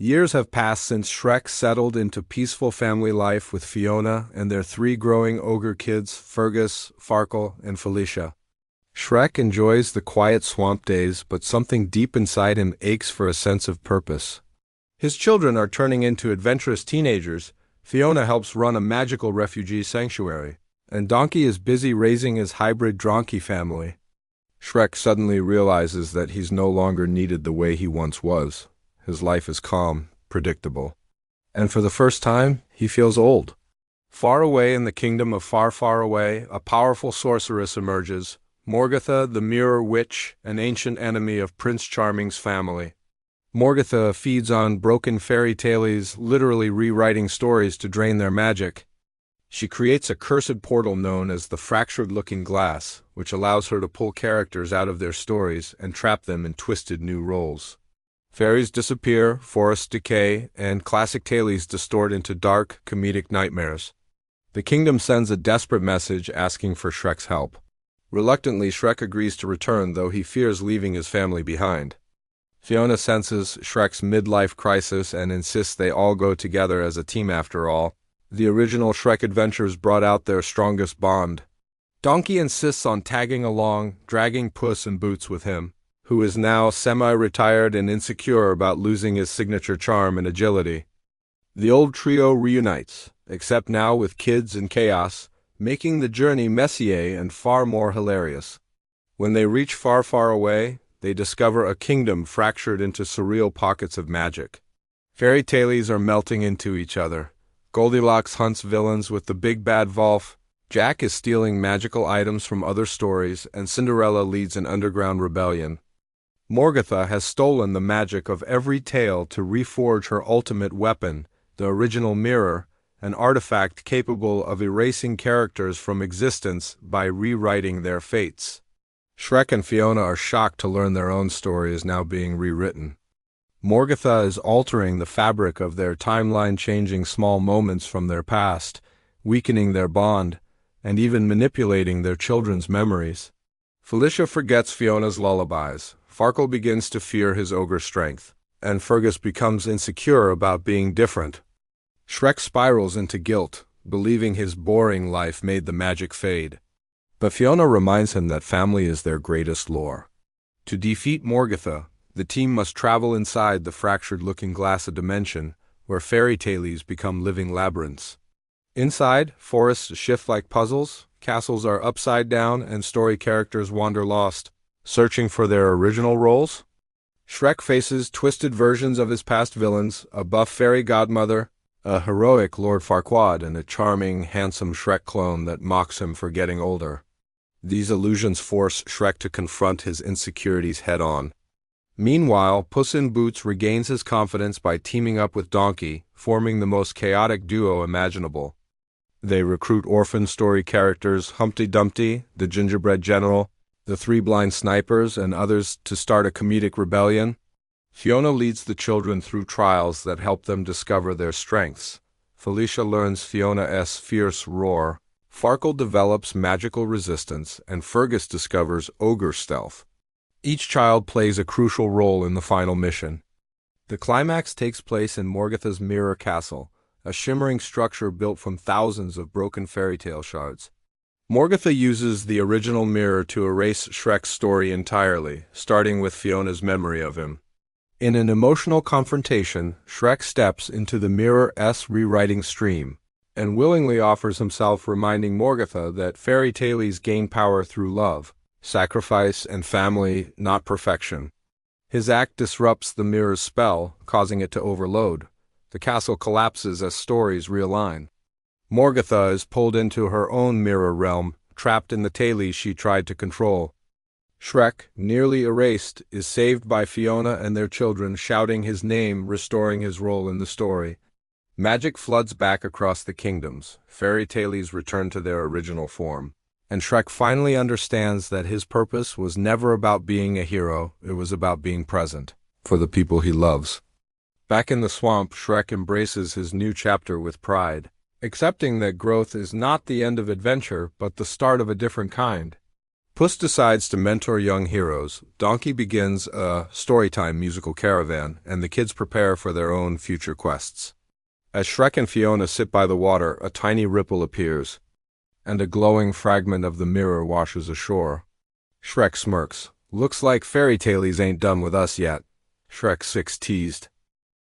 Years have passed since Shrek settled into peaceful family life with Fiona and their three growing ogre kids, Fergus, Farkle, and Felicia. Shrek enjoys the quiet swamp days, but something deep inside him aches for a sense of purpose. His children are turning into adventurous teenagers, Fiona helps run a magical refugee sanctuary, and Donkey is busy raising his hybrid donkey family. Shrek suddenly realizes that he's no longer needed the way he once was. His life is calm, predictable. And for the first time, he feels old. Far away in the kingdom of Far, Far Away, a powerful sorceress emerges, Morgtha, the Mirror Witch, an ancient enemy of Prince Charming's family. Morgtha feeds on broken fairy tales, literally rewriting stories to drain their magic. She creates a cursed portal known as the Fractured Looking Glass, which allows her to pull characters out of their stories and trap them in twisted new roles. Fairies disappear, forests decay, and classic tales distort into dark, comedic nightmares. The kingdom sends a desperate message asking for Shrek's help. Reluctantly, Shrek agrees to return, though he fears leaving his family behind. Fiona senses Shrek's midlife crisis and insists they all go together as a team after all. The original Shrek adventures brought out their strongest bond. Donkey insists on tagging along, dragging Puss in Boots with him, who is now semi-retired and insecure about losing his signature charm and agility. The old trio reunites, except now with kids and chaos, making the journey messier and far more hilarious. When they reach Far, Far Away, they discover a kingdom fractured into surreal pockets of magic. Fairy tales are melting into each other. Goldilocks hunts villains with the big bad Wolf, Jack is stealing magical items from other stories, and Cinderella leads an underground rebellion. Morgtha has stolen the magic of every tale to reforge her ultimate weapon, the original mirror, an artifact capable of erasing characters from existence by rewriting their fates. Shrek and Fiona are shocked to learn their own story is now being rewritten. Morgtha is altering the fabric of their timeline, changing small moments from their past, weakening their bond, and even manipulating their children's memories. Felicia forgets Fiona's lullabies. Farkle begins to fear his ogre strength, and Fergus becomes insecure about being different. Shrek spirals into guilt, believing his boring life made the magic fade. But Fiona reminds him that family is their greatest lore. To defeat Morgtha, the team must travel inside the fractured looking glass, a dimension where fairy tales become living labyrinths. Inside, forests shift like puzzles, castles are upside down, and story characters wander lost, searching for their original roles. Shrek faces twisted versions of his past villains, a buff fairy godmother, a heroic Lord Farquaad, and a charming, handsome Shrek clone that mocks him for getting older. These illusions force Shrek to confront his insecurities head-on. Meanwhile, Puss in Boots regains his confidence by teaming up with Donkey, forming the most chaotic duo imaginable. They recruit orphan story characters Humpty Dumpty, the gingerbread general, the three blind snipers, and others to start a comedic rebellion. Fiona leads the children through trials that help them discover their strengths. Felicia learns Fiona's fierce roar. Farkle develops magical resistance, and Fergus discovers ogre stealth. Each child plays a crucial role in the final mission. The climax takes place in Morgtha's Mirror Castle, a shimmering structure built from thousands of broken fairy tale shards. Morgtha uses the original mirror to erase Shrek's story entirely, starting with Fiona's memory of him. In an emotional confrontation, Shrek steps into the mirror's rewriting stream, and willingly offers himself, reminding Morgtha that fairy tales gain power through love, sacrifice, and family, not perfection. His act disrupts the mirror's spell, causing it to overload. The castle collapses as stories realign. Morgtha is pulled into her own mirror realm, trapped in the tales she tried to control. Shrek, nearly erased, is saved by Fiona and their children shouting his name, restoring his role in the story. Magic floods back across the kingdoms, fairy tales return to their original form, and Shrek finally understands that his purpose was never about being a hero, it was about being present, for the people he loves. Back in the swamp, Shrek embraces his new chapter with pride, accepting that growth is not the end of adventure, but the start of a different kind. Puss decides to mentor young heroes, Donkey begins a storytime musical caravan, and the kids prepare for their own future quests. As Shrek and Fiona sit by the water, a tiny ripple appears, and a glowing fragment of the mirror washes ashore. Shrek smirks. "Looks like fairy tales ain't done with us yet," Shrek 6 teased.